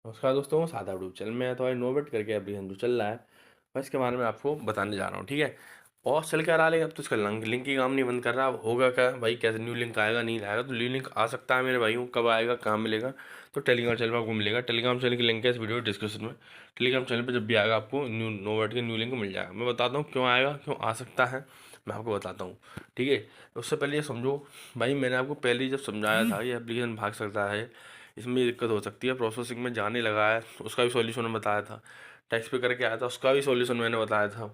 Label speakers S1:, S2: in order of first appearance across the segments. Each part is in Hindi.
S1: नमस्कार दोस्तों, सादा यूट्यूब चैनल में तो भाई नोवेट करके एप्लीकेशन जो चल रहा है, मैं इसके बारे में आपको बताने जा रहा हूँ। ठीक है। और चल क्या रहा है, लेकिन अब तो इसका लिंक ही काम नहीं बंद कर रहा। अब होगा क्या भाई, कैसे न्यू लिंक आएगा नहीं आएगा? तो न्यू लिंक आ सकता है मेरे भाइयों, कब आएगा, कहाँ मिलेगा? तो टेलीग्राम चैनल पर आपको मिलेगा। टेलीग्राम चैनल की लिंक है इस वीडियो डिस्क्रिप्शन में। टेलीग्राम चैनल पर जब भी आएगा आपको नोवेट के न्यू लिंक मिल जाएगा। मैं बताता हूँ क्यों आएगा, क्यों आ सकता है, मैं आपको बताता हूँ। ठीक है। उससे पहले ये समझो भाई, मैंने आपको पहले ही जब समझाया था ये एप्लीकेशन भाग सकता है, इसमें ये दिक्कत हो सकती है, प्रोसेसिंग में जाने लगा है, उसका भी सॉल्यूशन मैंने बताया था। टैक्स पे करके आया था, उसका भी सॉल्यूशन मैंने बताया था।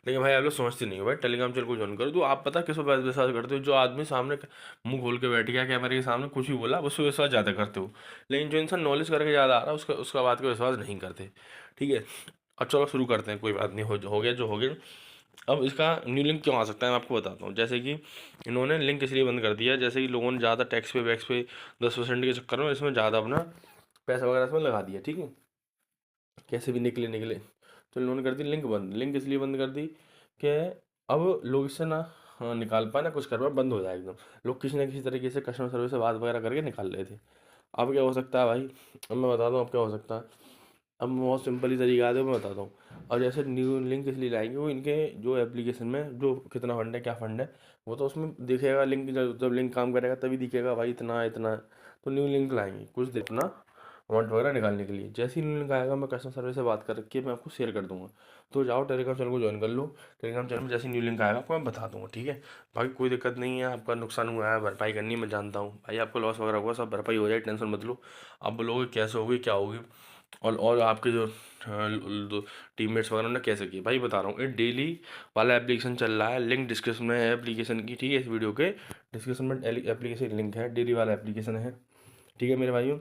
S1: लेकिन भाई आप लोग समझते नहीं हो। भाई टेलीग्राम चैनल को ज्वाइन करो तो आप पता किस पर विश्वास करते हो? जो आदमी सामने मुंह खोल के बैठ गया कैमरे के सामने कुछ भी बोला, उस पर विश्वास ज़्यादा करते हो। लेकिन जो इंसान नॉलेज करके ज़्यादा आ रहा है उसका उसका बात का विश्वास नहीं करते। ठीक है। अब चलो शुरू करते हैं, कोई बात नहीं, हो गया जो हो गया। अब इसका न्यू लिंक क्यों आ सकता है मैं आपको बताता हूँ। जैसे कि इन्होंने लिंक इसलिए बंद कर दिया, जैसे कि लोगों ने ज़्यादा टैक्स पे वैक्स पे 10% के चक्कर में इसमें ज़्यादा अपना पैसा वगैरह इसमें लगा दिया। ठीक है। कैसे भी निकले निकले, तो इन्होंने कर दी लिंक बंद। लिंक इसलिए बंद कर दी कि अब लोग इससे ना निकाल पाए ना कुछ कर पाए, बंद हो जाए एकदम। लोग किसी ना किसी तरीके से कस्टमर सर्विस से बात वगैरह करके निकाल रहे थे। अब क्या हो सकता है भाई, अब मैं बताता हूँ अब क्या हो सकता है। अब बहुत सिंपल ही तरीका है, तो मैं बताता हूँ। और जैसे न्यू लिंक इसलिए लाएंगे, वो इनके जो एप्लीकेशन में जो कितना फंड है क्या फंड है, वो तो उसमें दिखेगा। लिंक जब जब लिंक काम करेगा तभी दिखेगा भाई इतना इतना है। तो न्यू लिंक लाएंगे कुछ देर अपना अमाउंट वगैरह निकालने के लिए। जैसे ही न्यू लिंक आएगा मैं कस्टमर सर्विस से बात करके मैं आपको शेयर कर दूंगा। तो जाओ टेलीग्राम चैनल को ज्वाइन कर लो। टेलीग्राम चैनल में जैसे न्यू लिंक आएगा आपको मैं बता दूंगा। ठीक है। बाकी कोई दिक्कत नहीं है, आपका नुकसान हुआ है भरपाई करनी मैं जानता हूँ भाई, आपको लॉस वगैरह हुआ सब भरपाई हो जाए, टेंशन मत लो। आप बोलोगे कैसे होगी क्या होगी, और आपके जो टीममेट्स वगैरह ने कैसे किए, भाई बता रहा हूँ। ये डेली वाला एप्लीकेशन चल रहा है, लिंक डिस्क्रिप्शन में है एप्लीकेशन की। ठीक है। इस वीडियो के डिस्क्रिप्शन में एप्लीकेशन लिंक है, डेली वाला एप्लीकेशन है। ठीक है मेरे भाइयों,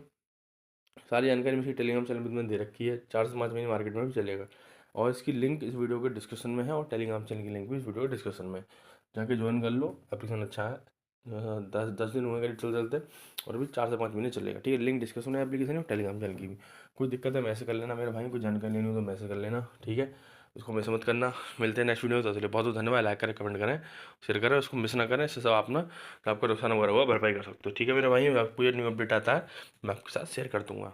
S1: सारी जानकारी मेरी टेलीग्राम चैनल में मैंने दे रखी है, 4 से 5 महीने मार्केट में भी चलेगा। और इसकी लिंक इस वीडियो के डिस्क्रिप्शन में है, और टेलीग्राम चैनल की लिंक भी इस वीडियो के डिस्क्रिप्शन में है। जाके ज्वाइन कर लो, एप्लीकेशन अच्छा है। 10 दिन हुए करीब चलते चलते, और अभी 4 से 5 महीने चलेगा। ठीक है। लिंक डिस्क्रिप्शन है एप्लीकेशन और टेलीग्राम चैनल की भी। कोई दिक्कत है मैसेज कर लेना मेरे भाई, कोई जानकारी लेनी हो तो मैसेज कर लेना। ठीक है। उसको मिस मत करना। मिलते हैं नेक्स्ट वीडियो में, तो इसलिए बहुत बहुत धन्यवाद। लाइक करें, कमेंट करें, शेयर करें, उसको मिस ना करें। इससे सब आप ना तो आपका नुकसान वगैरह हुआ भरपाई कर सकते हो। ठीक है मेरे भाई, आपको ये न्यू अपडेट आता है मैं आपके साथ शेयर कर दूंगा।